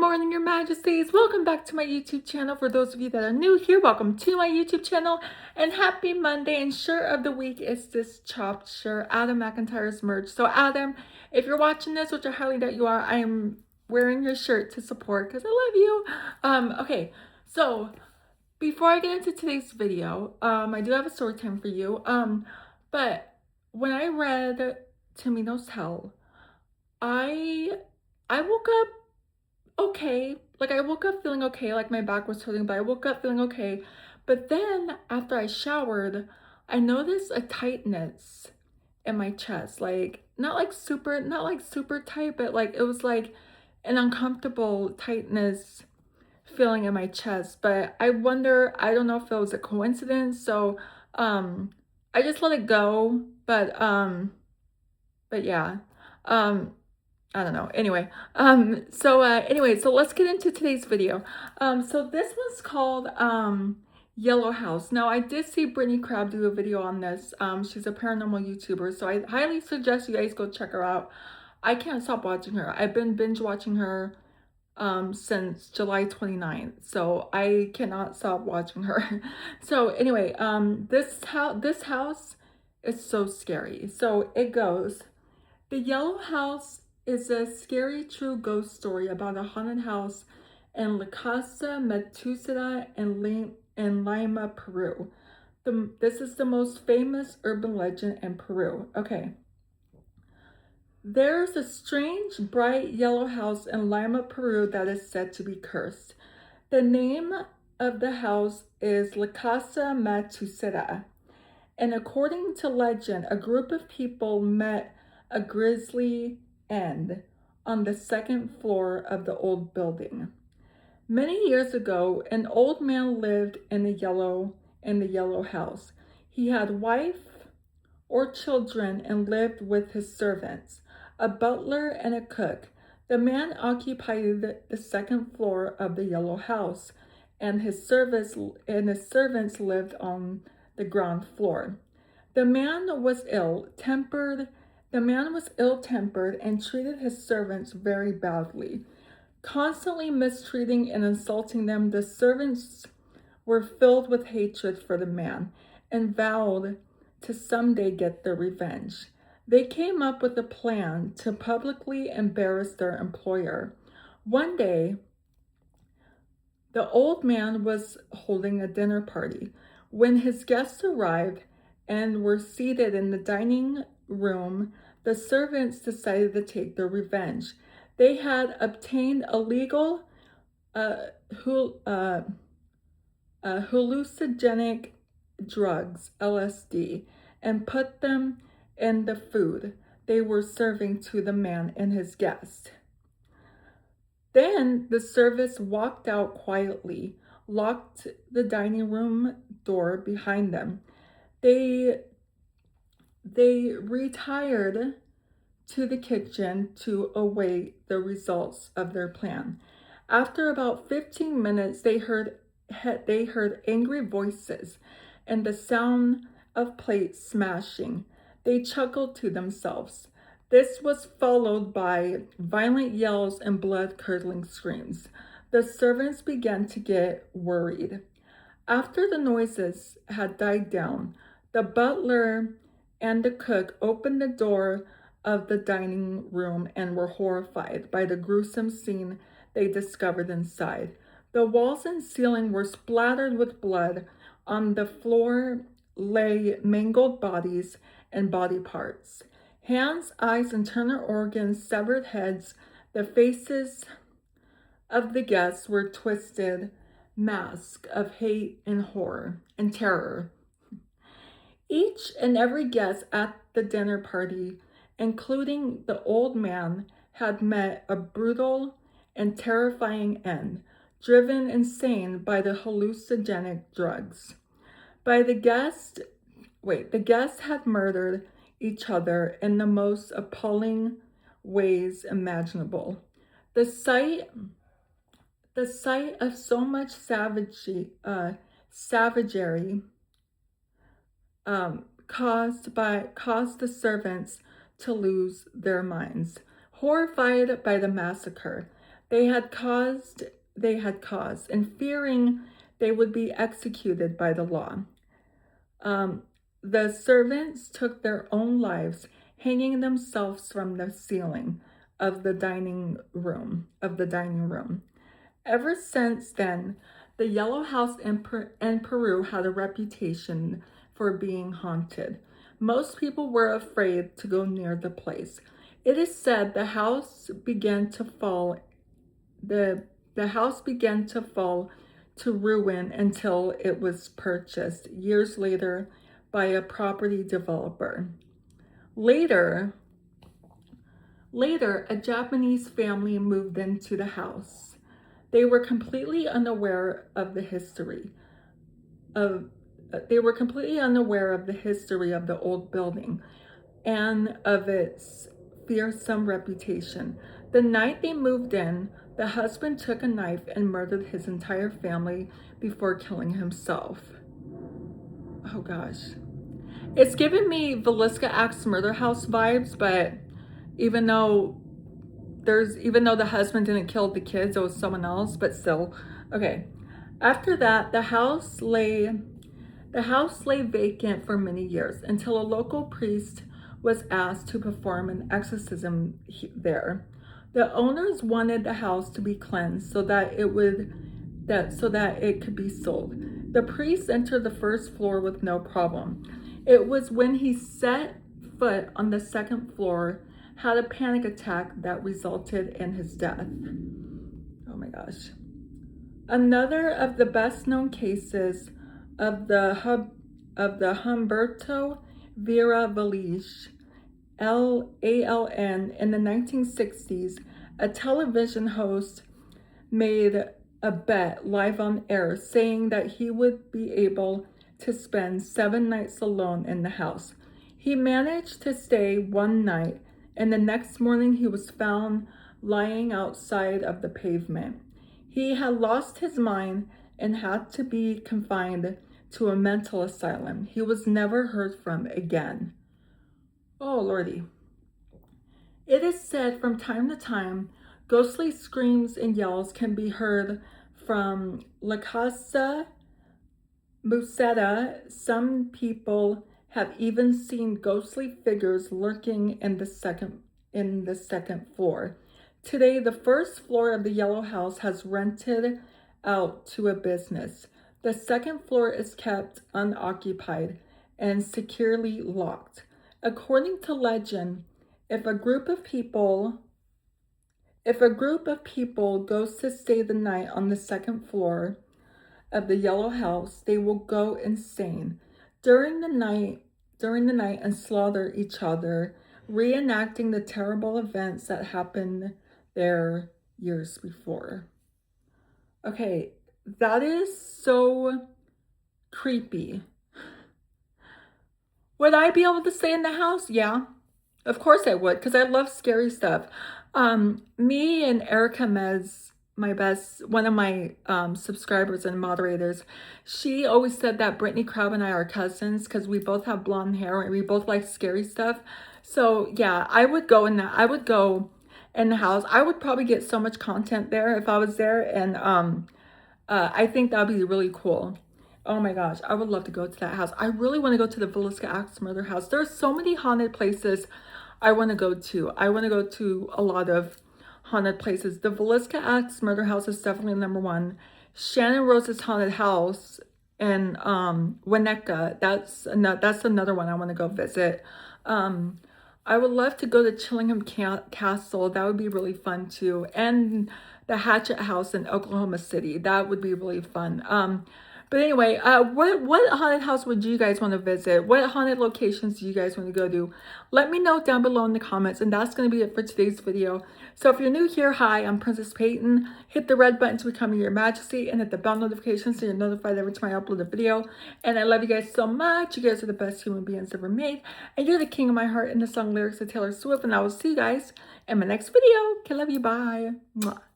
morning, Your Majesties. Welcome back to my YouTube channel. For those of you that are new here, welcome to my YouTube channel and happy Monday. And shirt of the week is this chopped shirt, Adam McIntyre's merch. So Adam, if you're watching this, which I highly doubt you are, I am wearing your shirt to support because I love you. Okay, so before I get into today's video, I do have a story time for you. But when I read Tomino's Hell, I woke up okay. Like I woke up feeling okay, like my back was hurting, but I woke up feeling okay. But then after I showered, I noticed a tightness in my chest. Like not like super tight, but like it was like an uncomfortable tightness feeling in my chest. But I wonder, I don't know if it was a coincidence. So I just let it go. But yeah. Um I don't know. Anyway, so let's get into today's video. So this one's called Yellow House. Now I did see Brittany Crab do a video on this. She's a paranormal YouTuber, so I highly suggest you guys go check her out. I can't stop watching her. I've been binge watching her since July 29th, so I cannot stop watching her. So anyway, this house is so scary. So it goes. The Yellow House is a scary true ghost story about a haunted house in La Casa Metusera in Lima, Peru. This is the most famous urban legend in Peru. Okay. There's a strange, bright yellow house in Lima, Peru that is said to be cursed. The name of the house is La Casa Metusera. And according to legend, a group of people met a grisly end on the second floor of the old building. Many years ago, an old man lived in the yellow house. He had wife or children and lived with his servants, a butler and a cook. The man occupied the second floor of the yellow house, and his servants lived on the ground floor. The man was ill-tempered and treated his servants very badly. Constantly mistreating and insulting them, the servants were filled with hatred for the man and vowed to someday get their revenge. They came up with a plan to publicly embarrass their employer. One day, the old man was holding a dinner party. When his guests arrived and were seated in the dining room, the servants decided to take their revenge. They had obtained illegal hallucinogenic drugs, LSD, and put them in the food they were serving to the man and his guest. Then the servants walked out quietly, locked the dining room door behind them. They retired to the kitchen to await the results of their plan. After about 15 minutes, they heard angry voices and the sound of plates smashing. They chuckled to themselves. This was followed by violent yells and blood-curdling screams. The servants began to get worried. After the noises had died down, the butler and the cook opened the door of the dining room and were horrified by the gruesome scene they discovered inside. The walls and ceiling were splattered with blood. On the floor lay mangled bodies and body parts. Hands, eyes, internal organs, severed heads. The faces of the guests were twisted masks of hate and horror and terror. Each and every guest at the dinner party, including the old man, had met a brutal and terrifying end, driven insane by the hallucinogenic drugs. The guests had murdered each other in the most appalling ways imaginable. The sight of so much savagery caused the servants to lose their minds. Horrified by the massacre, they had caused, and fearing they would be executed by the law. The servants took their own lives, hanging themselves from the ceiling of the dining room. Ever since then, the Yellow House in Peru had a reputation for being haunted. Most people were afraid to go near the place. It is said the house began to fall. The house began to fall to ruin until it was purchased years later by a property developer. Later, a Japanese family moved into the house. They were completely unaware of the history of the old building and of its fearsome reputation. The night they moved in, the husband took a knife and murdered his entire family before killing himself. Oh gosh. It's giving me Villisca Axe Murder House vibes, but even though the husband didn't kill the kids, it was someone else, but still. Okay. After that, the house lay vacant for many years until a local priest was asked to perform an exorcism there. The owners wanted the house to be cleansed so that it could be sold. The priest entered the first floor with no problem. It was when he set foot on the second floor, had a panic attack that resulted in his death. Oh my gosh. Another of the best known cases of the Humberto Vera Village, ALN, in the 1960s, a television host made a bet live on air saying that he would be able to spend 7 nights alone in the house. He managed to stay 1 night, and the next morning he was found lying outside of the pavement. He had lost his mind and had to be confined to a mental asylum. He was never heard from again. Oh, Lordy. It is said from time to time, ghostly screams and yells can be heard from La Casa Musetta. Some people have even seen ghostly figures lurking in the second floor. Today, the first floor of the Yellow House has rented out to a business. The second floor is kept unoccupied and securely locked. According to legend, if a group of people goes to stay the night on the second floor of the Yellow House, they will go insane during the night and slaughter each other, reenacting the terrible events that happened there years before. Okay, that is so creepy. Would I be able to stay in the house? Yeah, of course I would, because I love scary stuff. Me and Erica Mez, one of my subscribers and moderators, she always said that Brittany Crab and I are cousins because we both have blonde hair and we both like scary stuff. So yeah, I would go in the house. I would probably get so much content there if I was there, and I think that would be really cool. Oh my gosh, I would love to go to that house. I really want to go to the Villisca Axe Murder House. There's so many haunted places I want to go to. I want to go to a lot of haunted places. The Villisca Axe Murder House is definitely number 1. Shannon Rose's Haunted House in Winnetka, that's another one I want to go visit. I would love to go to Chillingham Castle. That would be really fun too. And the Hatchet House in Oklahoma City. That would be really fun. But anyway, what haunted house would you guys want to visit? What haunted locations do you guys want to go to? Let me know down below in the comments, and that's going to be it for today's video. So if you're new here, hi, I'm Princess Peyton. Hit the red button to become your majesty, and hit the bell notification so you're notified every time I upload a video. And I love you guys so much. You guys are the best human beings ever made, and you're the king of my heart in the song lyrics of Taylor Swift. And I will see you guys in my next video. Okay, love you. Bye. Mwah.